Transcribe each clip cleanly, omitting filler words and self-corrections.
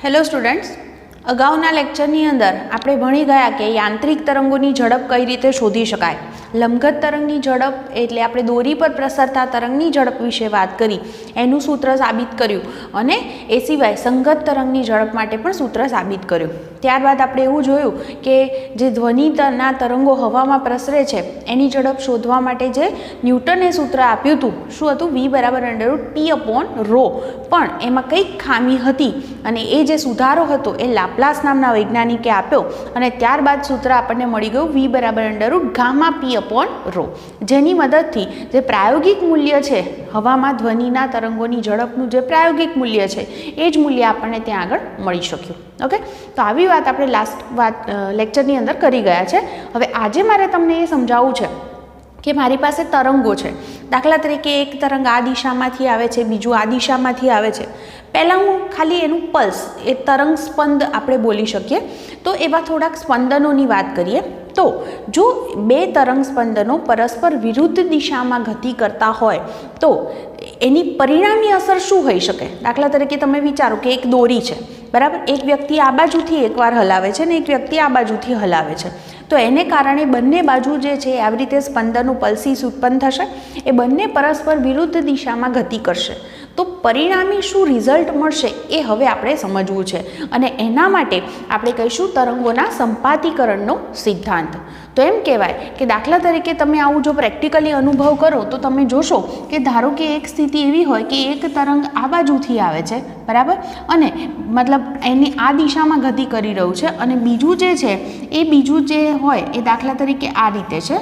Hello students, અગાઉના લેક્ચરની અંદર આપણે ભણી ગયા કે યાંત્રિક તરંગોની ઝડપ કઈ રીતે શોધી શકાય. લંબઘટ તરંગની ઝડપ એટલે આપણે દોરી પર પ્રસરતા તરંગની ઝડપ વિશે વાત કરી, એનું સૂત્ર સાબિત કર્યું અને એ સિવાય સંગત તરંગની ઝડપ માટે પણ સૂત્ર સાબિત કર્યું. ત્યારબાદ આપણે એવું જોયું કે જે ધ્વનિના તરંગો હવામાં પ્રસરે છે એની ઝડપ શોધવા માટે જે ન્યૂટને સૂત્ર આપ્યું હતું, શું હતું? V = T/ρ. પણ એમાં કંઈક ખામી હતી અને એ જે સુધારો હતો એ લાપ્લાસ નામના વૈજ્ઞાનિકે આપ્યો અને ત્યારબાદ સૂત્ર આપણને મળી ગયું V =Γ-P/ρ, જેની મદદથી જે પ્રાયોગિક મૂલ્ય છે હવામાં ધ્વનિના તરંગોની ઝડપનું જે પ્રાયોગિક મૂલ્ય છે એ જ મૂલ્ય આપણને ત્યાં આગળ મળી શક્યું. ઓકે, તો આવી વાત આપણે લેક્ચરની અંદર કરી ગયા છે. હવે આજે મારે તમને એ સમજાવવું છે કે મારી પાસે તરંગો છે. દાખલા તરીકે એક તરંગ આ દિશામાંથી આવે છે, બીજું આ દિશામાંથી આવે છે. પહેલાં હું ખાલી એનું પલ્સ, એ તરંગ સ્પંદ આપણે બોલી શકીએ. તો એવા થોડાક સ્પંદનોની વાત કરીએ. તો જો બે તરંગ સ્પંદનો પરસ્પર વિરુદ્ધ દિશામાં ગતિ કરતા હોય તો એની પરિણામી અસર શું હોઈ શકે? દાખલા તરીકે તમે વિચારો કે એક દોરી છે, બરાબર? એક વ્યક્તિ આ બાજુથી એકવાર હલાવે છે ને એક વ્યક્તિ આ બાજુથી હલાવે છે. તો એને કારણે બંને બાજુ જે છે આવી રીતે સ્પંદનો પલ્સીસ ઉત્પન્ન થશે. એ બંને પરસ્પર વિરુદ્ધ દિશામાં ગતિ કરશે. તો પરિણામી શું રિઝલ્ટ મળશે એ હવે આપણે સમજવું છે અને એના માટે આપણે કહીશું તરંગોના સંપાતીકરણનો સિદ્ધાંત. તો એમ કહેવાય કે દાખલા તરીકે તમે આવું જો પ્રેક્ટિકલી અનુભવ કરો તો તમે જોશો કે ધારો કે એક સ્થિતિ એવી હોય કે એક તરંગ આ બાજુથી આવે છે, બરાબર, અને મતલબ એની આ દિશામાં ગતિ કરી રહ્યું છે અને બીજું જે છે એ બીજું જે હોય એ દાખલા તરીકે આ રીતે છે,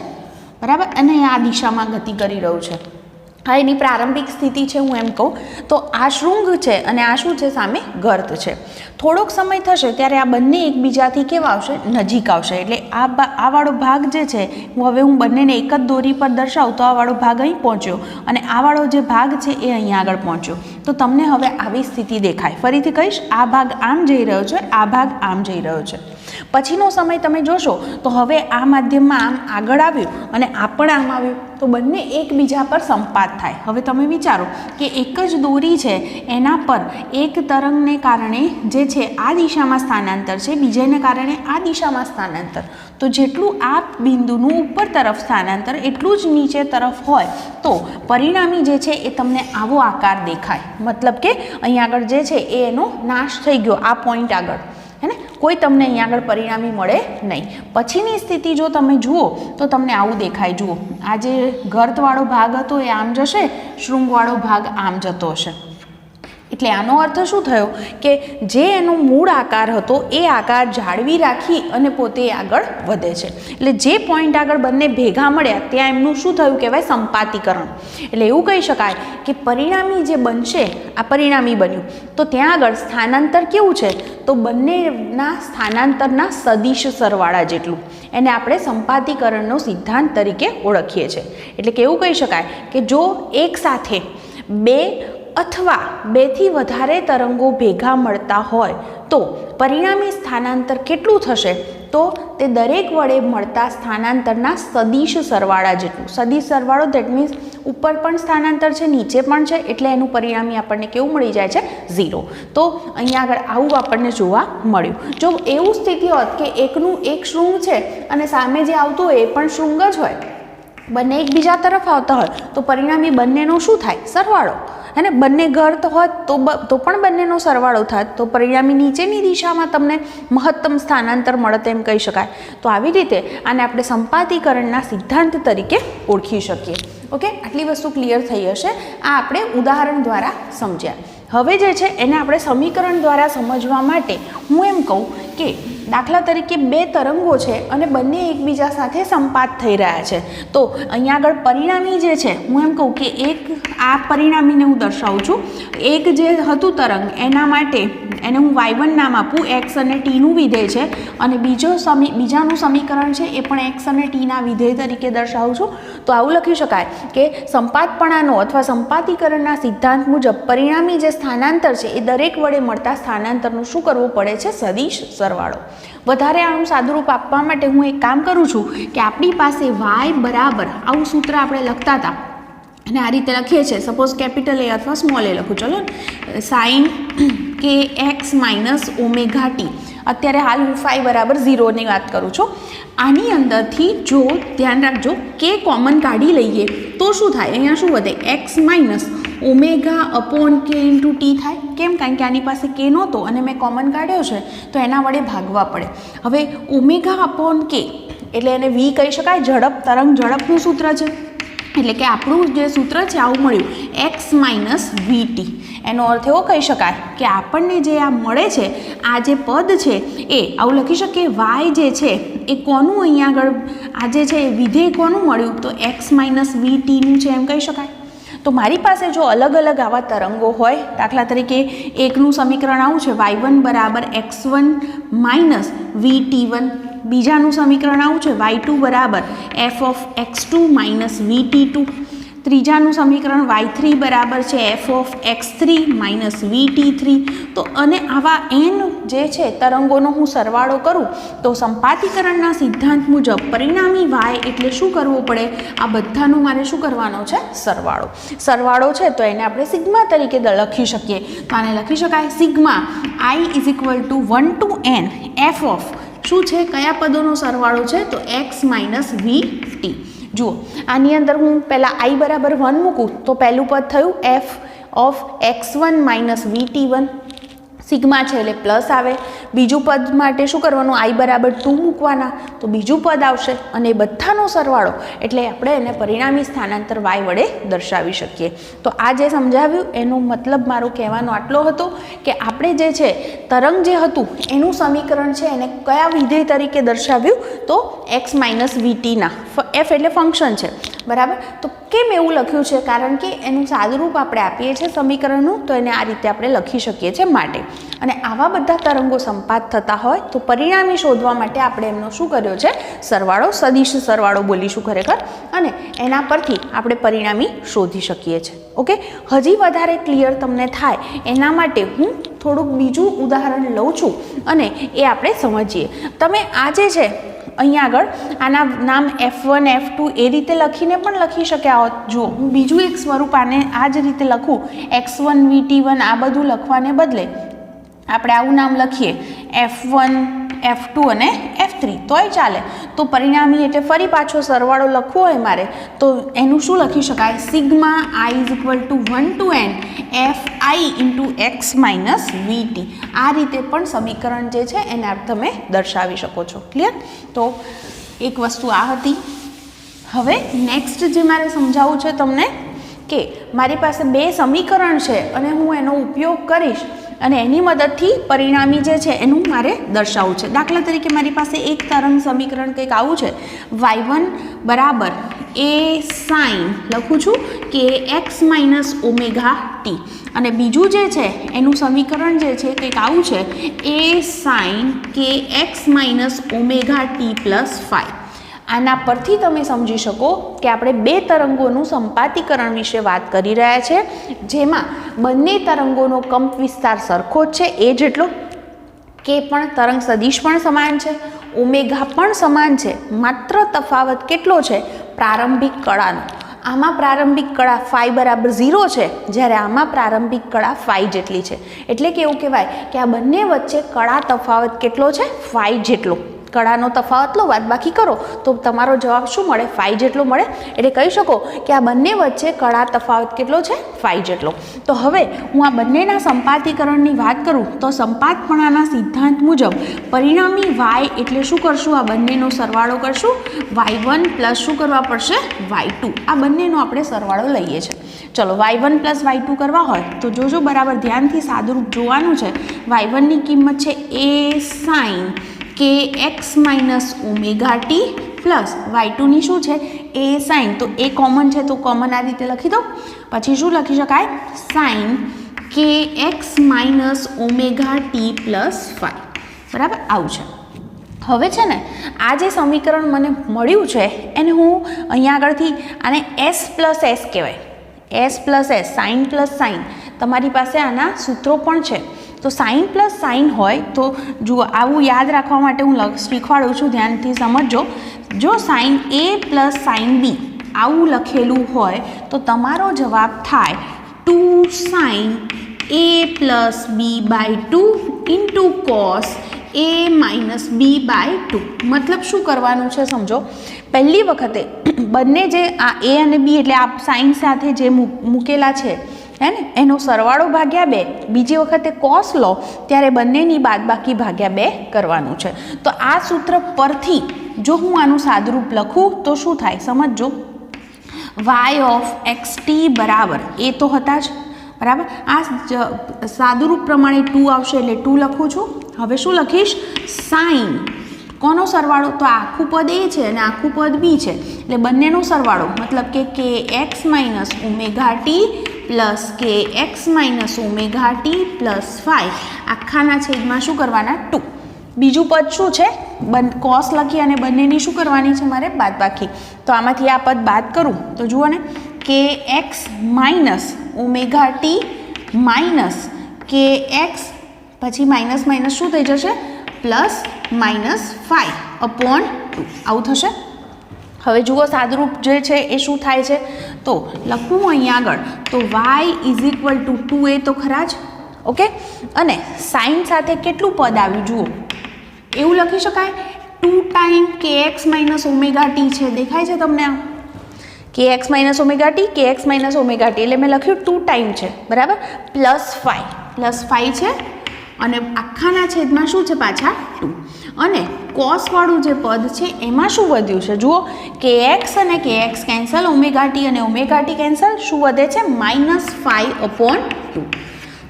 બરાબર, અને આ દિશામાં ગતિ કરી રહ્યું છે. હા, એની પ્રારંભિક સ્થિતિ છે હું એમ કહું તો આ શૃંગ છે અને આ શું છે? સામે ગર્ત છે. થોડોક સમય થશે ત્યારે આ બંને એકબીજાથી કેવા આવશે? નજીક આવશે. એટલે આ વાળો ભાગ જે છે હવે હું બંનેને એક જ દોરી પર દર્શાવું તો આ વાળો ભાગ અહીં પહોંચ્યો અને આ વાળો જે ભાગ છે એ અહીંયા આગળ પહોંચ્યો. તો તમને હવે આવી સ્થિતિ દેખાય. ફરીથી કહીશ, આ ભાગ આમ જઈ રહ્યો છે, આ ભાગ આમ જઈ રહ્યો છે. પછીનો સમય તમે જોશો તો હવે આ માધ્યમમાં આમ આગળ આવ્યું અને આ પણ આમ આવ્યું તો બંને એકબીજા પર સંપાત થાય. હવે તમે વિચારો કે એક જ દોરી છે એના પર એક તરંગને કારણે જે છે આ દિશામાં સ્થાનાંતર છે, બીજાને કારણે આ દિશામાં સ્થાનાંતર. તો જેટલું આ બિંદુનું ઉપર તરફ સ્થાનાંતર એટલું જ નીચે તરફ હોય તો પરિણામી જે છે એ તમને આવો આકાર દેખાય. મતલબ કે અહીંયા આગળ જે છે એ એનો નાશ થઈ ગયો આ પોઈન્ટ આગળ, હે ને? કોઈ તમને અહીંયા આગળ પરિણામી મળે નહીં. પછીની સ્થિતિ જો તમે જુઓ તો તમને આવું દેખાય. જુઓ, આ જે ગર્તવાળો ભાગ હતો એ આમ જશે, શૃંગવાળો ભાગ આમ જતો હશે. એટલે આનો અર્થ શું થયો કે જે એનો મૂળ આકાર હતો એ આકાર જાળવી રાખી અને પોતે આગળ વધે છે. એટલે જે પોઈન્ટ આગળ બંને ભેગા મળ્યા ત્યાં એમનું શું થયું કહેવાય? સંપાતીકરણ. એટલે એવું કહી શકાય કે પરિણામી જે બનશે, આ પરિણામી બન્યું તો ત્યાં આગળ સ્થાનાંતર કેવું છે? તો બંનેના સ્થાનાંતરના સદિશ સરવાળા જેટલું. એને આપણે સંપાતીકરણનો સિદ્ધાંત તરીકે ઓળખીએ છીએ. એટલે કે એવું કહી શકાય કે જો એક સાથે બે અથવા બેથી વધારે તરંગો ભેગા મળતા હોય તો પરિણામી સ્થાનાંતર કેટલું થશે? તો તે દરેક વડે મળતા સ્થાનાંતરના સદિશ સરવાળા જેટલું. સદિશ સરવાળો દેટ મીન્સ ઉપર પણ સ્થાનાંતર છે, નીચે પણ છે, એટલે એનું પરિણામી આપણને કેવું મળી જાય છે? 0. તો અહીંયા આગળ આવું આપણને જોવા મળ્યું. જો એવું સ્થિતિ હોત કે એકનું એક શૃંગ છે અને સામે જે આવતું હોય એ પણ શૃંગ જ હોય, બંને એકબીજા તરફ આવતા હોય તો પરિણામી બંનેનો શું થાય? સરવાળો. અને બંને ગર્ત હોત તો પણ બંનેનો સરવાળો થાત તો પરિણામી નીચેની દિશામાં તમને મહત્તમ સ્થાનાંતર મળે એમ કહી શકાય. તો આવી રીતે આને આપણે સંપાતીકરણના સિદ્ધાંત તરીકે ઓળખી શકીએ. ઓકે, આટલી વસ્તુ ક્લિયર થઈ હશે. આ આપણે ઉદાહરણ દ્વારા સમજ્યા. હવે જે છે એને આપણે સમીકરણ દ્વારા સમજવા માટે હું એમ કહું કે દાખલા તરીકે બે તરંગો છે અને બંને એકબીજા સાથે સંપાત થઈ રહ્યા છે. તો અહીંયા આગળ પરિણામી જે છે હું એમ કહું કે એક આ પરિણામીને હું દર્શાવું છું. એક જે હતું તરંગ એના માટે એને હું y1 નામ આપું, x અને t નું વિધેય છે, અને બીજાનું સમીકરણ છે એ પણ x અને t ના વિધેય તરીકે દર્શાવું છું. તો આવું લખી શકાય કે સંપાતપણાનો અથવા સંપાતીકરણના સિદ્ધાંત મુજબ પરિણામી જે સ્થાનાંતર છે એ દરેક વડે મળતા સ્થાનાંતરનું શું કરવું પડે છે? સદિશ સરવાળો. વધારે આનું સાદુરૂપ આપવા માટે હું એક કામ કરું છું કે આપણી પાસે y બરાબર આવું સૂત્ર આપણે લખતા હતા અને આ રીતે લખીએ છીએ. સપોઝ કેપિટલ A અથવા સ્મોલ a લખું. ચલો, sign K X minus omega T. અત્યારે હાલ હું ફાઈ બરાબર 0ની વાત કરું છું. આની અંદરથી જો ધ્યાન રાખજો કે કોમન કાઢી લઈએ તો શું થાય? અહીંયા શું વધે? X minus omega upon k into T થાય. કેમ? કારણ કે આની પાસે કે નહોતો અને મેં કોમન કાઢ્યો છે તો એના વડે ભાગવા પડે. હવે ઓમેગા અપોન કે એટલે એને વી કહી શકાય. ઝડપ, તરંગ ઝડપનું સૂત્ર છે એટલે કે આપણું જે સૂત્ર છે આવું મળ્યું, એક્સ માઇનસ વી ટી. એનો અર્થ એવો કહી શકાય કે આપણને જે આ મળે છે, આ જે પદ છે એ આવું લખી શકીએ, વાય જે છે એ કોનું અહીંયા આગળ આ જે છે વિધેય કોનું મળ્યું? તો એક્સ માઇનસ વી ટીનું છે એમ કહી શકાય. તો મારી પાસે જો અલગ અલગ આવા તરંગો હોય, દાખલા તરીકે એકનું સમીકરણ આવું છે, y1 બરાબર x1 માઇનસ વી ટી1. બીજાનું સમીકરણ આવું છે, y2 બરાબર F of x2 minus V ટી2. ત્રીજાનું સમીકરણ y3 બરાબર છે F of x3 minus V ટી3. તો અને આવા n જે છે તરંગોનો હું સરવાળો કરું તો સંપાતીકરણના સિદ્ધાંત મુજબ પરિણામી y એટલે શું કરવું પડે? આ બધાનું મારે શું કરવાનો છે? સરવાળો. સરવાળો છે તો એને આપણે સિગ્મા તરીકે લખી શકીએ. તો આને લખી શકાય sigma i is equal to 1 to n F of શું છે? કયા પદોનો સરવાળો છે? તો એક્સ માઇનસ વી ટી. જુઓ, આની અંદર હું પહેલાં i બરાબર 1 મૂકું તો પહેલું પદ થયું F of x1 minus V ટી1. સિગ્મા છે એટલે પ્લસ આવે. બીજું પદ માટે શું કરવાનું? i બરાબર 2 મૂકવાના તો બીજું પદ આવશે અને એ બધાનો સરવાળો એટલે આપણે એને પરિણામી સ્થાનાંતર y વડે દર્શાવી શકીએ. તો આ જે સમજાવ્યું એનો મતલબ મારો કહેવાનો આટલો હતો કે આપણે જે છે તરંગ જે હતું એનું સમીકરણ છે એને કયા વિધેય તરીકે દર્શાવ્યું? તો એક્સ માઇનસ વી ટીના. એફ એટલે ફંક્શન છે, બરાબર. તો કેમ એવું લખ્યું છે? કારણ કે એનું સાદુરૂપ આપણે આપીએ છીએ સમીકરણનું, તો એને આ રીતે આપણે લખી શકીએ છીએ માટે. અને આવા બધા તરંગો સંપાત થતા હોય તો પરિણામી શોધવા માટે આપણે એમનો શું કર્યો છે? સરવાળો, સદિશ સરવાળો બોલીશું ખરેખર, અને એના પરથી આપણે પરિણામી શોધી શકીએ છીએ. ઓકે, હજી વધારે ક્લિયર તમને થાય એના માટે હું થોડુંક બીજું ઉદાહરણ લઉં છું અને એ આપણે સમજીએ. તમે આ જે છે અહીંયા આગળ આના નામ F1 F2 એ રીતે લખીને પણ લખી શક્યા હોત. જુઓ, હું બીજું એક સ્વરૂપ આને આ જ રીતે લખું, x1 v1 આ બધું લખવાને બદલે આપણે આવું નામ લખીએ F1 F2 અને F3 તોય ચાલે. તો પરિણામી એટલે ફરી પાછો સરવાળો લખવો હોય મારે તો એનું શું લખી શકાય? Sigma i is equal to 1 to n F I into X minus V T. આ રીતે પણ સમીકરણ જે છે એને તમે દર્શાવી શકો છો. ક્લિયર? તો એક વસ્તુ આ હતી. હવે નેક્સ્ટ જે મારે સમજાવવું છે તમને કે મારી પાસે બે સમીકરણ છે અને હું એનો ઉપયોગ કરીશ અને એની મદદથી પરિણામી જે છે એનું મારે દર્શાવવું છે. દાખલા તરીકે મારી પાસે એક તરંગ સમીકરણ કંઈક આવું છે, y1 બરાબર એ સાઇન લખું છું કે એક્સ માઇનસ ઓમેગા ટી. અને બીજું જે છે એનું સમીકરણ જે છે કંઈક આવું છે, A sine K X minus omega T plus 5. આના પરથી તમે સમજી શકો કે આપણે બે તરંગોનું સંપાતીકરણ વિશે વાત કરી રહ્યા છે, જેમાં બંને તરંગોનો કંપ વિસ્તાર સરખો જ છે, એ જેટલો કે પણ તરંગ સદિશ પણ સમાન છે, ઓમેગા પણ સમાન છે. માત્ર તફાવત કેટલો છે? પ્રારંભિક કળાનો. આમાં પ્રારંભિક કળા ફાઈ બરાબર 0 છે, જ્યારે આમાં પ્રારંભિક કળા ફાઈ જેટલી છે. એટલે કે એવું કહેવાય કે આ બંને વચ્ચે કળા તફાવત કેટલો છે? ફાઈ જેટલો. કળાનો તફાવત લો, બાદબાકી કરો તો તમારો જવાબ શું મળે? ફાઈ જેટલો મળે. એટલે કહી શકો કે આ બંને વચ્ચે કળા તફાવત કેટલો છે? ફાઈ જેટલો. તો હવે હું આ બંનેના સંપાતીકરણની વાત કરું તો સંપાતપણાના સિદ્ધાંત મુજબ પરિણામી y એટલે શું કરશું? આ બંનેનો સરવાળો કરશું. y1 પ્લસ શું કરવા પડશે? y2. આ બંનેનો આપણે સરવાળો લઈએ છીએ. ચલો, y1 પ્લસ y2 કરવા હોય તો જોજો બરાબર ધ્યાનથી સાદુરૂપ જોવાનું છે. y1 ની કિંમત છે A sine K X minus omega T plus y2ની શું છે? A sine. તો એ કોમન છે તો કોમન આ રીતે લખી દો. પછી શું લખી શકાય? Sign K X minus omega T plus 5. બરાબર, આવું છે. હવે છે ને આ જે સમીકરણ મને મળ્યું છે એને હું અહીંયા આગળથી આને s પ્લસ એસ કહેવાય. s plus S, sign plus sign. તમારી પાસે આના સૂત્રો પણ છે. તો સાઇન પ્લસ સાઇન હોય તો જુઓ, આવું યાદ રાખવા માટે હું શીખવાડું છું, ધ્યાનથી સમજો. જો sine A plus sine B આવું લખેલું હોય તો તમારો જવાબ થાય 2 sine a plus B by 2 into cos a minus B by 2. મતલબ શું કરવાનું છે સમજો. પહેલી વખતે બંને જે આ a અને b એટલે આ સાઇન સાથે જે મૂકેલા છે હે ને એનો સરવાળો ભાગ્યા 2. બીજી વખતે કોસ લો ત્યારે બંનેની બાદબાકી ભાગ્યા 2 કરવાનું છે. તો આ સૂત્ર પરથી જો હું આનું સાદુરૂપ લખું તો શું થાય સમજજો. y ઓફ એક્સ ટી બરાબર એ તો હતા જ બરાબર. આ સાદુરૂપ પ્રમાણે 2 આવશે એટલે 2 લખું છું. હવે શું લખીશ? સાઇન કોનો સરવાળો? તો આખું પદ એ છે અને આખું પદ બી છે એટલે બંનેનો સરવાળો મતલબ કે X minus omega T plus K X minus omega T plus 5 આખાના છેદમાં શું કરવાના? 2. બીજું પદ શું છે? કોસ લખી અને બંનેની શું કરવાની છે મારે? બાદબાકી. તો આમાંથી આ પદ બાદ કરું તો જુઓ ને કે X minus omega T minus કે એક્સ પછી માઇનસ માઇનસ શું થઈ જશે? પ્લસ માઇનસ 5 અપોન 2 આવું થશે. હવે જુઓ સાદુરૂપ જે છે એ શું થાય છે તો લખવું અહીંયા આગળ તો y is equal two 2a તો ખરા જ. ઓકે. અને સાઇન સાથે કેટલું પદ આવ્યું જુઓ. એવું લખી શકાય 2 ટાઈમ કે એક્સ માઇનસ ઓમેગા ટી છે. દેખાય છે તમને? આ કે એક્સ માઇનસ ઓમેગા ટી કે એક્સ માઇનસ ઓમેગા ટી એટલે મેં લખ્યું 2 ટાઈમ છે બરાબર. પ્લસ 5 છે અને આખાના છેદમાં શું છે પાછા? 2. અને કોસવાળું જે પદ છે એમાં શું વધ્યું છે જુઓ કે એક્સ અને કે એક્સ કેન્સલ, ઓમેગા ટી અને ઓમેગા ટી કેન્સલ, શું વધે છે? -5 અપોન 2.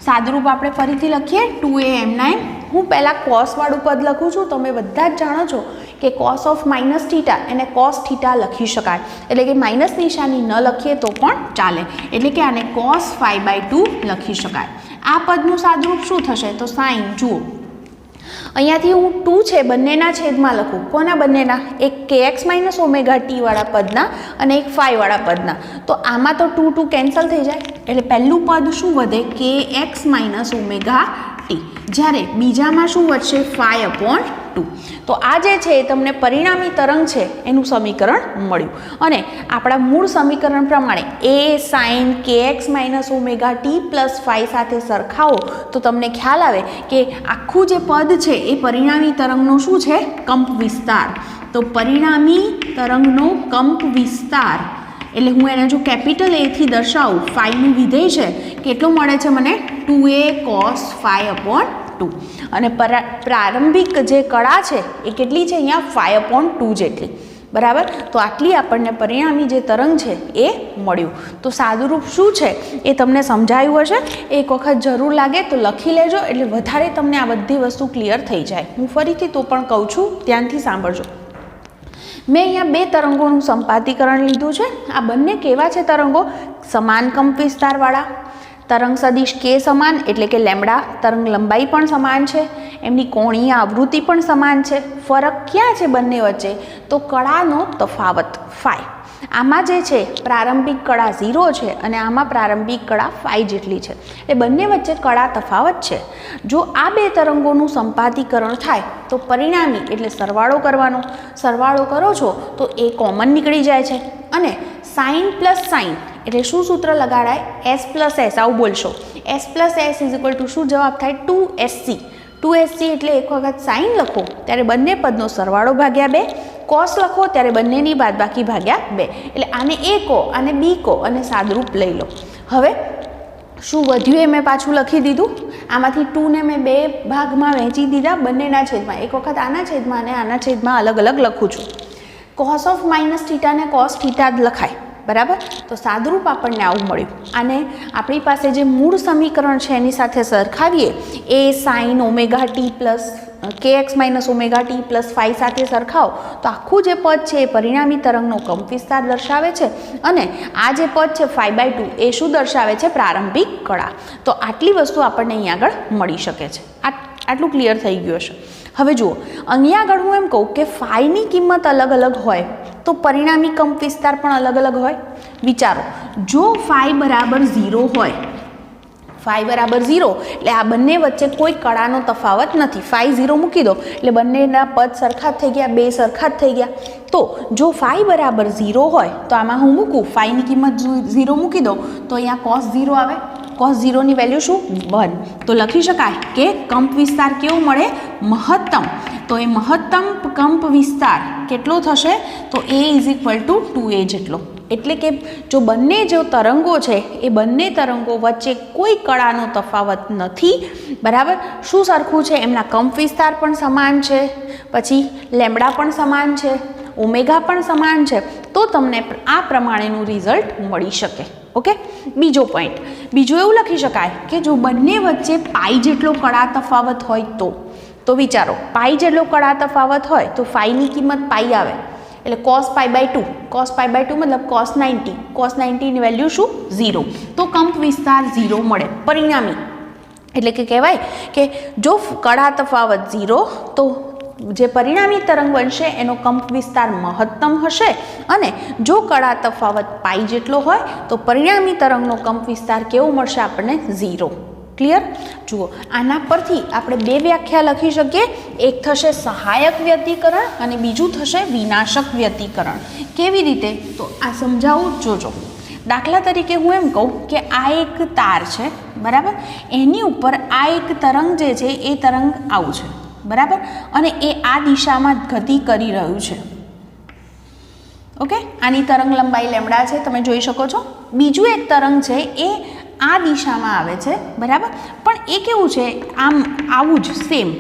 સાદુરૂપ આપણે ફરીથી લખીએ 2a એમના એમ. હું પહેલાં કોસવાળું પદ લખું છું. તમે બધા જ જાણો છો કે કોસ ઓફ માઇનસ થીટા એને કોસ થીટા લખી શકાય એટલે કે માઇનસ નિશાની ન લખીએ તો પણ ચાલે એટલે કે આને કોસ 5/2 લખી શકાય. આ પદનું સાદુરૂપ શું થશે તો સાઇન જુઓ અહીંયાથી હું 2 છે બંનેના છેદમાં લખું. કોના બંનેના? એક કે એક્સ માઇનસ ઓમેગા ટી વાળા પદના અને એક 5 વાળા પદના. તો આમાં તો 2 કેન્સલ થઈ જાય એટલે પહેલું પદ શું વધે? કે એક્સ માઇનસ ઓમેગા ટી. જ્યારે બીજામાં શું વધશે? 5/2. તો આ જે છે એ તમને પરિણામી તરંગ છે એનું સમીકરણ મળ્યું. અને આપણા મૂળ સમીકરણ પ્રમાણે એ sine K X minus omega T plus 5 સાથે સરખાવો તો તમને ખ્યાલ આવે કે આખું જે પદ છે એ પરિણામી તરંગનો શું છે? કંપ વિસ્તાર. તો પરિણામી તરંગનો કંપ વિસ્તાર એટલે હું એને જો કેપિટલ એથી દર્શાવું 5નું વિધેય છે કેટલું મળે છે મને? 2a cos 5/2. અને પ્રારંભિક જે કળા છે એ કેટલી છે? અહીંયા 5/2 જેટલી બરાબર. તો આટલી આપણને પરિણામી જે તરંગ છે એ મળ્યું. તો સાદુરૂપ શું છે એ તમને સમજાયું હશે. એક વખત જરૂર લાગે તો લખી લેજો એટલે વધારે તમને આ બધી વસ્તુ ક્લિયર થઈ જાય. હું ફરીથી તો પણ કહું છું, ધ્યાનથી સાંભળજો. મેં અહીંયા 2 તરંગોનું સંપાતીકરણ લીધું છે. આ બંને કેવા છે તરંગો? સમાન કંપ વિસ્તારવાળા. તરંગ સદિશ કે સમાન એટલે કે લેમ્બડા. તરંગ લંબાઈ પણ સમાન છે. એમની કોણીય આવૃત્તિ પણ સમાન છે. ફરક ક્યાં છે બંને વચ્ચે? તો કળાનો તફાવત phi. આમાં જે છે પ્રારંભિક કળા 0 છે અને આમાં પ્રારંભિક કળા 5 જેટલી છે. એ બંને વચ્ચે કળા તફાવત છે. જો આ 2 તરંગોનું સંપાતીકરણ થાય તો પરિણામી એટલે સરવાળો કરવાનો. સરવાળો કરો છો તો એ કોમન નીકળી જાય છે. અને સાઇન પ્લસ સાઇન એટલે શું સૂત્ર લગાડાય? s plus s. આવું બોલશો. s plus s is equal two શું જવાબ થાય? 2sc. 2sc એટલે એક વખત સાઇન લખો ત્યારે બંને પદનો સરવાળો ભાગ્યા 2. કોસ લખો ત્યારે બંનેની બાદબાકી ભાગ્યા 2. એટલે આને a કહો આને b કહો અને સાદુરૂપ લઈ લો. હવે શું વધ્યું એ મેં પાછું લખી દીધું. આમાંથી 2ને મેં 2 ભાગમાં વહેંચી દીધા બંનેના છેદમાં. એક વખત આના છેદમાં અને આના છેદમાં અલગ અલગ લખું છું. કોસ ઓફ માઇનસ થીટા ને કોસ થીટા જ લખાય બરાબર. તો સાદુરૂપ આપણને આવું મળ્યું. અને આપણી પાસે જે મૂળ સમીકરણ છે એની સાથે સરખાવીએ એ sine omega T plus K X minus omega T plus 5 સાથે સરખાવો તો આખું જે પદ છે એ પરિણામી તરંગનો કંપ વિસ્તાર દર્શાવે છે. અને આ જે પદ છે 5/2 એ શું દર્શાવે છે? પ્રારંભિક કળા. તો આટલી વસ્તુ આપણને અહીંયા આગળ મળી શકે છે. આટલું ક્લિયર થઈ ગયું હશે. હવે જુઓ અહીંયા આગળ હું એમ કહું કે ફાઈની કિંમત અલગ અલગ હોય તો પરિણામી કંપ વિસ્તાર પણ અલગ અલગ હોય. વિચારો જો phi બરાબર 0 હોય, phi બરાબર 0 એટલે આ બંને વચ્ચે કોઈ કળાનો તફાવત નથી. phi 0 મૂકી દો એટલે બંનેના પદ સરખા જ થઈ ગયા, 2 સરખા જ થઈ ગયા. તો જો phi બરાબર 0 હોય તો આમાં હું મૂકું phi ની કિંમત 0 મૂકી દો તો અહીંયા cos 0 આવે. cos 0 ની વેલ્યુ શું 1, તો લખી શકાય કે કંપ વિસ્તાર કેવો મળે મહત્તમ, તો એ મહત્તમ કંપ વિસ્તાર કેટલો થશે તો A = 2A જેટલો, એટલે કે જો બંને જો તરંગો છે એ બંને તરંગો વચ્ચે કોઈ કળાનો તફાવત નથી, બરાબર, શું સરખું છે, એમના કંપ વિસ્તાર પણ સમાન છે, પછી લેમ્બડા પણ સમાન છે, ઓમેગા પણ સમાન છે, તો તમને આ પ્રમાણેનું રિઝલ્ટ મળી શકે. ઓકે, બીજો પોઈન્ટ, બીજું એવું લખી શકાય કે જો બંને વચ્ચે પાઈ જેટલો કળા તફાવત હોય તો વિચારો પાઈ જેટલો કળા તફાવત હોય તો ફાઈની કિંમત પાઈ આવે એટલે cos π/2, cos π/2 મતલબ cos 90, cos 90 ની વેલ્યુ શું 0, તો કંપ વિસ્તાર 0 મળે પરિણામી, એટલે કે કહેવાય કે જો કળા તફાવત 0 તો જે પરિણામી તરંગ બનશે એનો કંપ વિસ્તાર મહત્તમ હશે, અને જો કળા તફાવત પાઈ જેટલો હોય તો પરિણામી તરંગનો કંપ વિસ્તાર કેવો મળશે આપણને 0. ક્લિયર? જુઓ, આના પરથી આપણે બે વ્યાખ્યા લખી શકીએ, એક થશે સહાયક વ્યતિકરણ અને બીજું થશે વિનાશક વ્યતિકરણ. કેવી રીતે તો આ સમજાવું જોજો. દાખલા તરીકે હું એમ કહું કે આ એક તાર છે, બરાબર, એની ઉપર આ એક તરંગ જે છે એ તરંગ આવું છે, બરાબર, અને એ આ દિશામાં ગતિ કરી રહ્યું છે. ઓકે, આની તરંગ લંબાઈ લેમ્બડા છે, તમે જોઈ શકો છો. બીજું એક તરંગ છે એ આ દિશામાં આવે છે, બરાબર, પણ એ કેવું છે આમ આવું જ સેમ,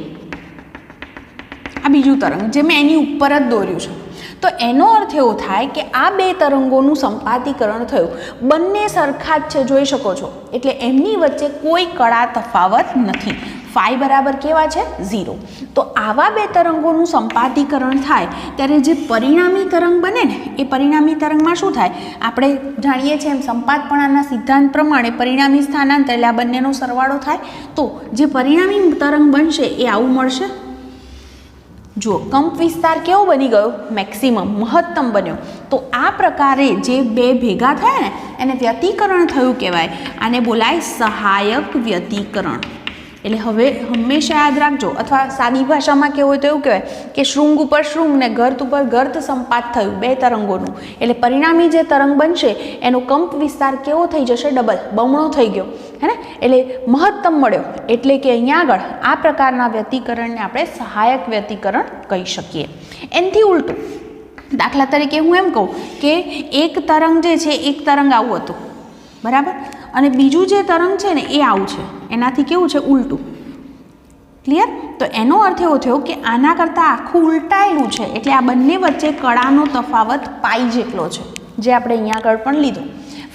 આ બીજું તરંગ જે મેં એની ઉપર જ દોર્યું છે. તો એનો અર્થ એવો થાય કે આ બે તરંગોનું સંપાતીકરણ થયું, બંને સરખા જ છે, જોઈ શકો છો, એટલે એમની વચ્ચે કોઈ કળા તફાવત નથી. ફાઈ બરાબર કેવા છે 0. તો આવા બે તરંગોનું સંપાતીકરણ થાય ત્યારે જે પરિણામી તરંગ બને ને એ પરિણામી તરંગમાં શું થાય, આપણે જાણીએ છીએ એમ સંપાતપણાના સિદ્ધાંત પ્રમાણે પરિણામી સ્થાનાંતર એટલે આ બંનેનો સરવાળો થાય, તો જે પરિણામી તરંગ બનશે એ આવું મળશે. જુઓ, કંપ વિસ્તાર કેવો બની ગયો મેક્સિમમ, મહત્તમ બન્યો. તો આ પ્રકારે જે બે ભેગા થયા ને એને વ્યતિકરણ થયું કહેવાય, આને બોલાય સહાયક વ્યતિકરણ. એટલે હવે હંમેશા યાદ રાખજો, અથવા સાદી ભાષામાં કહેવું હોય તો એવું કહેવાય કે શૃંગ ઉપર શૃંગ ને ગર્ત ઉપર ગર્ત સંપાત થયું બે તરંગોનું, એટલે પરિણામી જે તરંગ બનશે એનો કંપ વિસ્તાર કેવો થઈ જશે, ડબલ, બમણો થઈ ગયો, હે ને, એટલે મહત્તમ મળ્યો. એટલે કે અહીંયા આગળ આ પ્રકારના વ્યતિકરણને આપણે સહાયક વ્યતિકરણ કહી શકીએ. એનાથી ઉલટું, દાખલા તરીકે હું એમ કહું કે એક તરંગ જે છે, એક તરંગ આવું હતું, બરાબર, અને બીજું જે તરંગ છે ને એ આવું છે, એનાથી કેવું છે ઉલટું. ક્લિયર? તો એનો અર્થ એવો થયો કે આના કરતાં આખું ઉલટાયેલું છે, એટલે આ બંને વચ્ચે કળાનો તફાવત પાઈ જેટલો છે, જે આપણે અહીંયા આગળ પણ લીધો.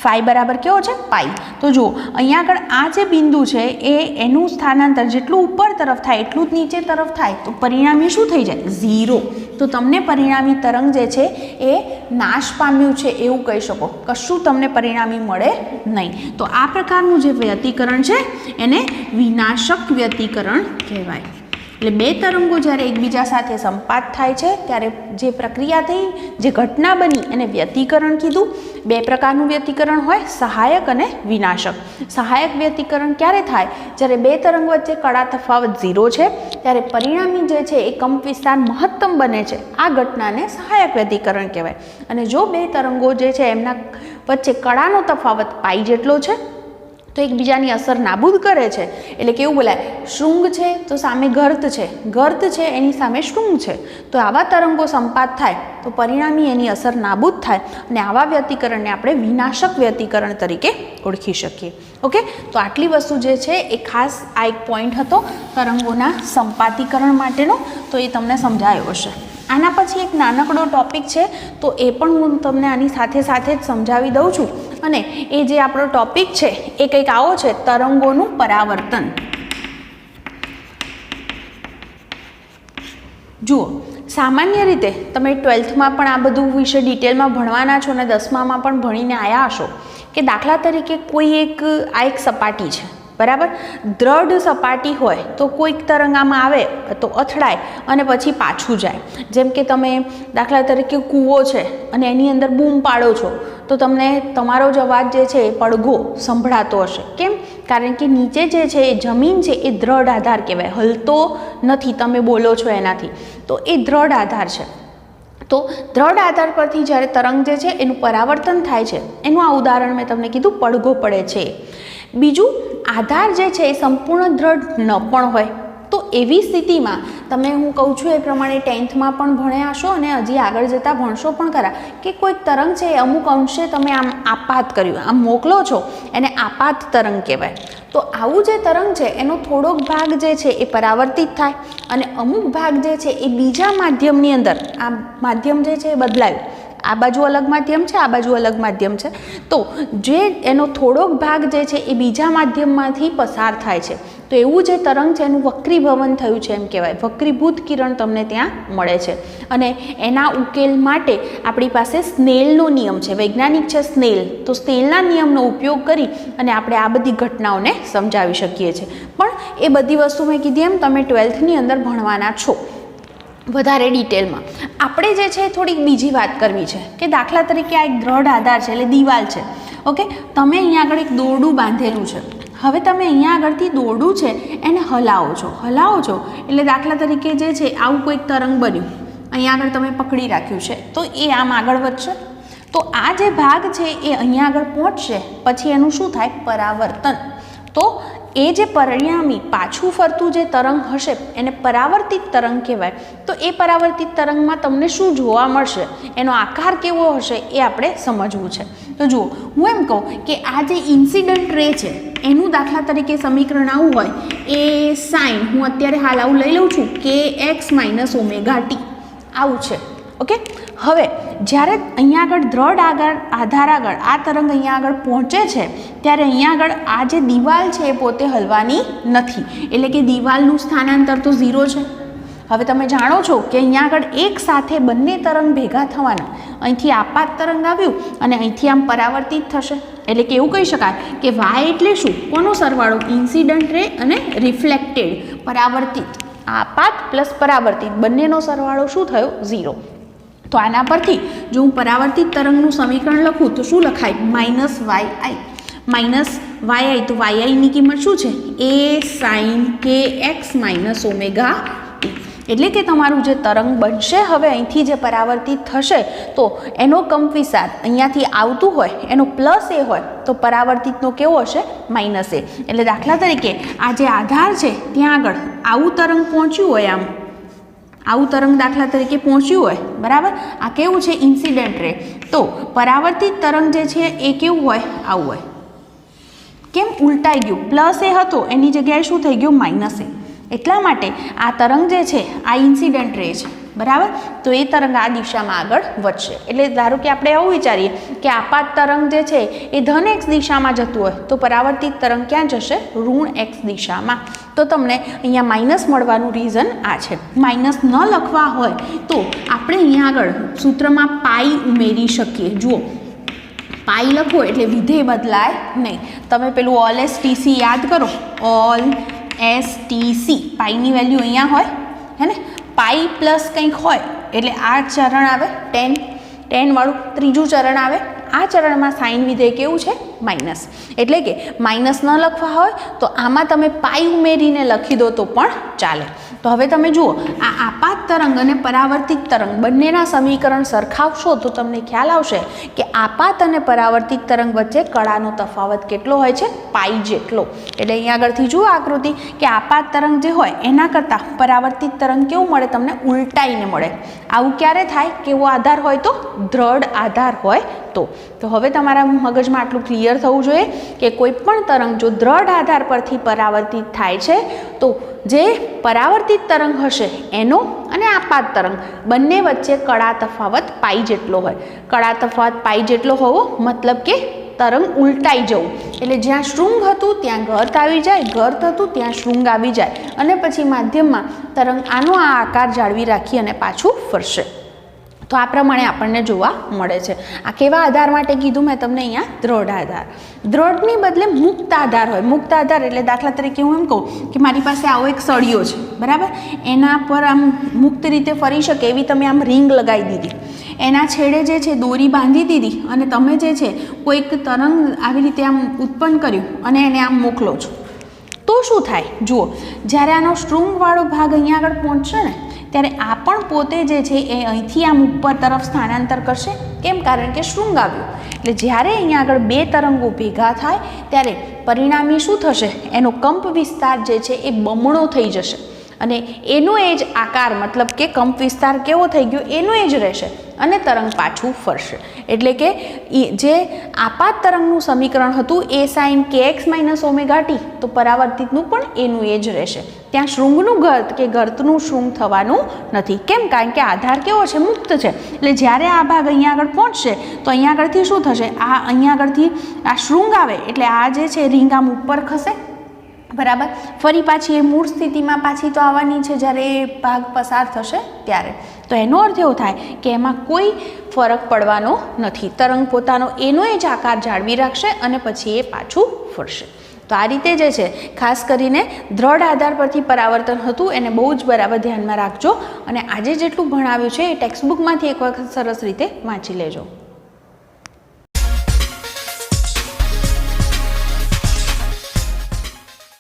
ફાઈ બરાબર કેવો છે પાઈ. તો જુઓ, અહીંયા આગળ આ જે બિંદુ છે એ એનું સ્થાનાંતર જેટલું ઉપર તરફ થાય એટલું જ નીચે તરફ થાય, તો પરિણામી શું થઈ જાય 0. તો તમને પરિણામી તરંગ જે છે એ નાશ પામ્યું છે એવું કહી શકો, કશું તમને પરિણામી મળે નહીં. તો આ પ્રકારનું જે વ્યતિકરણ છે એને વિનાશક વ્યતિકરણ કહેવાય. એટલે બે તરંગો જ્યારે એકબીજા સાથે સંપાત થાય છે ત્યારે જે પ્રક્રિયા થઈ, જે ઘટના બની એને વ્યતિકરણ કીધું. બે પ્રકારનું વ્યતિકરણ હોય, સહાયક અને વિનાશક. સહાયક વ્યતિકરણ ક્યારે થાય, જ્યારે બે તરંગ વચ્ચે કળા તફાવત 0 છે ત્યારે પરિણામી જે છે એ કંપ વિસ્તાર મહત્તમ બને છે, આ ઘટનાને સહાયક વ્યતિકરણ કહેવાય. અને જો બે તરંગો જે છે એમના વચ્ચે કળાનો તફાવત પાઈ જેટલો છે તો એકબીજાની અસર નાબૂદ કરે છે, એટલે કેવું બોલાય, શૃંગ છે તો સામે ગર્ત છે, ગર્ત છે એની સામે શૃંગ છે, તો આવા તરંગો સંપાત થાય તો પરિણામી એની અસર નાબૂદ થાય, અને આવા વ્યતિકરણને આપણે વિનાશક વ્યતિકરણ તરીકે ઓળખી શકીએ. ઓકે, તો આટલી વસ્તુ જે છે એ ખાસ આ એક પોઈન્ટ હતો તરંગોના સંપાતીકરણ માટેનો, તો એ તમને સમજાયો હશે. આના પછી એક નાનકડો ટોપિક છે, તો એ પણ હું તમને આની સાથે સાથે જ સમજાવી દઉં છું. અને એ જે આપણો ટોપિક છે એ કંઈક આવો છે, તરંગોનું પરાવર્તન. જુઓ, સામાન્ય રીતે તમે 12થમાં પણ આ બધું વિશે ડિટેલમાં ભણવાના છો અને 10મામાં પણ ભણીને આવ્યા હશો કે દાખલા તરીકે કોઈ એક આ એક સપાટી છે, બરાબર, દ્રઢ સપાટી હોય તો કોઈક તરંગ આમાં આવે તો અથડાય અને પછી પાછું જાય. જેમ કે તમે દાખલા તરીકે કૂવો છે અને એની અંદર બૂમ પાડો છો તો તમને તમારો જ અવાજ જે છે એ પડઘો સંભળાતો હશે. કેમ? કારણ કે નીચે જે છે એ જમીન છે એ દ્રઢ આધાર કહેવાય, હલતો નથી, તમે બોલો છો એનાથી, તો એ દ્રઢ આધાર છે. તો દ્રઢ આધાર પરથી જ્યારે તરંગ જે છે એનું પરાવર્તન થાય છે, એનું આ ઉદાહરણ મેં તમને કીધું પડઘો પડે છે. બીજું, આધાર જે છે એ સંપૂર્ણ દ્રઢ ન પણ હોય, તો એવી સ્થિતિમાં તમે હું કહું છું એ પ્રમાણે 10th માં પણ ભણ્યા હશો અને હજી આગળ જતાં ભણશો પણ ખરા કે કોઈક તરંગ છે એ અમુક અંશે તમે આમ આપાત કર્યું, આમ મોકલો છો, એને આપાત તરંગ કહેવાય. તો આવું જે તરંગ છે એનો થોડોક ભાગ જે છે એ પરાવર્તિત થાય અને અમુક ભાગ જે છે એ બીજા માધ્યમની અંદર, આ માધ્યમ જે છે એ બદલાયું, આ બાજુ અલગ માધ્યમ છે, આ બાજુ અલગ માધ્યમ છે, તો જે એનો થોડોક ભાગ જે છે એ બીજા માધ્યમમાંથી પસાર થાય છે. તો એવું જે તરંગ છે એનું વક્રીભવન થયું છે એમ કહેવાય, વક્રીભૂત કિરણ તમને ત્યાં મળે છે. અને એના ઉકેલ માટે આપણી પાસે સ્નેલનો નિયમ છે, વૈજ્ઞાનિક છે સ્નેલ, તો સ્નેલના નિયમનો ઉપયોગ કરી અને આપણે આ બધી ઘટનાઓને સમજાવી શકીએ છીએ. પણ એ બધી વસ્તુ મેં કીધી એમ તમે 12thની અંદર ભણવાના છો વધારે ડિટેલમાં. આપણે જે છે થોડીક બીજી વાત કરવી છે કે દાખલા તરીકે આ એક દ્રઢ આધાર છે એટલે દિવાલ છે. ઓકે, તમે અહીંયા આગળ એક દોરડું બાંધેલું છે. હવે તમે અહીંયા આગળથી દોરડું છે એને હલાવો છો એટલે દાખલા તરીકે જે છે આવું કોઈક તરંગ બન્યું, અહીંયા આગળ તમે પકડી રાખ્યું છે, તો એ આમ આગળ વધશે. તો આ જે ભાગ છે એ અહીંયા આગળ પહોંચશે, પછી એનું શું થાય? પરાવર્તન. તો એ જે પરિણામી પાછું ફરતું જે તરંગ હશે એને પરાવર્તિત તરંગ કહેવાય. તો એ પરાવર્તિત તરંગમાં તમને શું જોવા મળશે, એનો આકાર કેવો હશે એ આપણે સમજવું છે. તો જુઓ, હું એમ કહું કે આ જે ઇન્સિડન્ટ રે છે એનું દાખલા તરીકે સમીકરણ આવું હોય, એ સાઇન, હું અત્યારે હાલ આવું લઈ લઉં છું કે x - ωt આવું છે. ઓકે, હવે જ્યારે અહીંયા આગળ દ્રઢ આધાર આગળ આ તરંગ અહીંયા આગળ પહોંચે છે ત્યારે અહીંયા આગળ આ જે દિવાલ છે એ પોતે હલવાની નથી, એટલે કે દિવાલનું સ્થાનાંતર તો 0 છે. હવે તમે જાણો છો કે અહીંયા આગળ એક સાથે બંને તરંગ ભેગા થવાના, અહીંથી આપાત તરંગ આવ્યું અને અહીંથી આમ પરાવર્તિત થશે, એટલે કે એવું કહી શકાય કે y એટલે શું? કોનો સરવાળો? ઇન્સિડન્ટ રે અને રિફ્લેક્ટેડ, પરાવર્તિત, આપાત પ્લસ પરાવર્તિત બંનેનો સરવાળો શું થયો? 0. તો આના પરથી જો હું પરાવર્તિત તરંગનું સમીકરણ લખું તો શું લખાય? -yi, તો yi ની કિંમત શું છે? a sin kx - ωt. એટલે કે તમારું જે તરંગ બનશે હવે અહીંથી જે પરાવર્તિત થશે તો એનો કંપવિસ્તાર અહીંયાથી આવતું હોય એનો પ્લસ એ હોય તો પરાવર્તિતનો કેવો હશે? -a. એટલે દાખલા તરીકે આ જે આધાર છે ત્યાં આગળ આવું તરંગ પહોંચ્યું હોય, આવું તરંગ દાખલા તરીકે પહોંચ્યું હોય, બરાબર, આ કેવું છે? Incident ray. તો પરાવર્તિત તરંગ જે છે એ કેવું હોય? આવું હોય. કેમ? ઉલટાઈ ગયું, પ્લસ એ હતો એની જગ્યાએ શું થઈ ગયું? -a. એટલા માટે આ તરંગ જે છે આ ઇન્સિડન્ટ રે છે, બરાબર, તો એ તરંગ આ દિશામાં આગળ વધશે. એટલે ધારો કે આપણે એવું વિચારીએ કે આપાત તરંગ જે છે એ ધન x દિશામાં જતું હોય તો પરાવર્તિત તરંગ ક્યાં જશે? ઋણ x દિશામાં. તો તમને અહીંયા માઇનસ મળવાનું રીઝન આ છે. માઇનસ ન લખવા હોય તો આપણે અહીંયા આગળ સૂત્રમાં પાઈ ઉમેરી શકીએ. જુઓ, પાઈ લખો એટલે વિધેય બદલાય નહીં. તમે પેલું ઓલ એસ ટીસી યાદ કરો, ઓલ STC, પાઈની વેલ્યુ અહીંયા હોય હે ને, પાઈ પ્લસ કંઈક હોય એટલે આ ચરણ આવે 10 વાળું, ત્રીજું ચરણ આવે, આ ચરણમાં સાઇન વિધેય કેવું છે? માઇનસ. એટલે કે માઇનસ ન લખવા હોય તો આમાં તમે પાઈ ઉમેરીને લખી દો તો પણ ચાલે. તો હવે તમે જુઓ, આ આપાત તરંગ અને પરાવર્તિત તરંગ બંનેના સમીકરણ સરખાવશો તો તમને ખ્યાલ આવશે કે આપાત અને પરાવર્તિત તરંગ વચ્ચે કળાનો તફાવત કેટલો હોય છે? પાઈ જેટલો. એટલે અહીંયા આગળથી જુઓ આકૃતિ કે આપાત તરંગ જે હોય એના કરતાં પરાવર્તિત તરંગ કેવું મળે? તમને ઉલટાઈને મળે. આવું ક્યારે થાય? કેવો આધાર હોય તો? દ્રઢ આધાર હોય તો. તો હવે તમારા મગજમાં આટલું ક્લિયર થવું જોઈએ કે કોઈ પણ તરંગ જો દ્રઢ આધાર પરથી પરાવર્તિત થાય છે તો જે પરાવર્તિત તરંગ હશે એનો અને આપાત તરંગ બંને વચ્ચે કળા તફાવત પાઈ જેટલો હોય. કળા તફાવત પાઈ જેટલો હોવો મતલબ કે તરંગ ઉલટાઈ જવું, એટલે જ્યાં શૃંગ હતું ત્યાં ગર્ત આવી જાય, ગર્ત હતું ત્યાં શૃંગ આવી જાય અને પછી માધ્યમમાં તરંગ આનો આ આકાર જાળવી રાખી અને પાછું ફરશે. તો આ પ્રમાણે આપણને જોવા મળે છે. આ કેવા આધાર માટે કીધું મેં તમને? અહીંયા દ્રઢ આધાર. દ્રઢની બદલે મુક્ત આધાર હોય. મુક્ત આધાર એટલે દાખલા તરીકે હું એમ કહું કે મારી પાસે આવો એક સળિયો છે, બરાબર, એના પર આમ મુક્ત રીતે ફરી શકે એવી તમે આમ રિંગ લગાવી દીધી, એના છેડે જે છે દોરી બાંધી દીધી અને તમે જે છે કોઈક તરંગ આવી રીતે આમ ઉત્પન્ન કર્યું અને એને આમ મોકલો છો, તો શું થાય? જુઓ, જ્યારે આનો શૃંગવાળો ભાગ અહીંયા આગળ પહોંચશે ને ત્યારે આ પણ પોતે જે છે એ અહીંથી આમ ઉપર તરફ સ્થાનાંતર કરશે. કેમ? કારણ કે શૃંગ આવ્યું. એટલે જ્યારે અહીંયા આગળ બે તરંગો ભેગા થાય ત્યારે પરિણામી શું થશે? એનો કંપ વિસ્તાર જે છે એ બમણો થઈ જશે અને એનો એ જ આકાર, મતલબ કે કંપ વિસ્તાર કેવો થઈ ગયો એનો એ જ રહેશે અને તરંગ પાછું ફરશે. એટલે કે જે આપાત તરંગનું સમીકરણ હતું A sine kx minus omega T, તો પરાવર્તિતનું પણ એનું એ જ રહેશે. ત્યાં શૃંગનું ગર્ત કે ગર્તનું શૃંગ થવાનું નથી. કેમ? કારણ કે આધાર કેવો છે? મુક્ત છે. એટલે જ્યારે આ ભાગ અહીંયા આગળ પહોંચશે તો અહીંયા આગળથી શું થશે? આ અહીંયા આગળથી આ શૃંગ આવે એટલે આ જે છે રીંગ આમ ઉપર ખસે, બરાબર. ફરી પાછી એ મૂળ સ્થિતિમાં પાછી તો આવવાની છે જ્યારે એ ભાગ પસાર થશે ત્યારે. તો એનો અર્થ એવો થાય કે એમાં કોઈ ફરક પડવાનો નથી. તરંગ પોતાનો એનો એ જ આકાર જાળવી રાખશે અને પછી એ પાછું ફરશે. તો આ રીતે જે છે ખાસ કરીને દ્રઢ આધાર પરથી પરાવર્તન હતું એને બહુ જ બરાબર ધ્યાનમાં રાખજો અને આજે જેટલું ભણાવ્યું છે એ ટેક્સ્ટબુકમાંથી એક વખત સરસ રીતે વાંચી લેજો.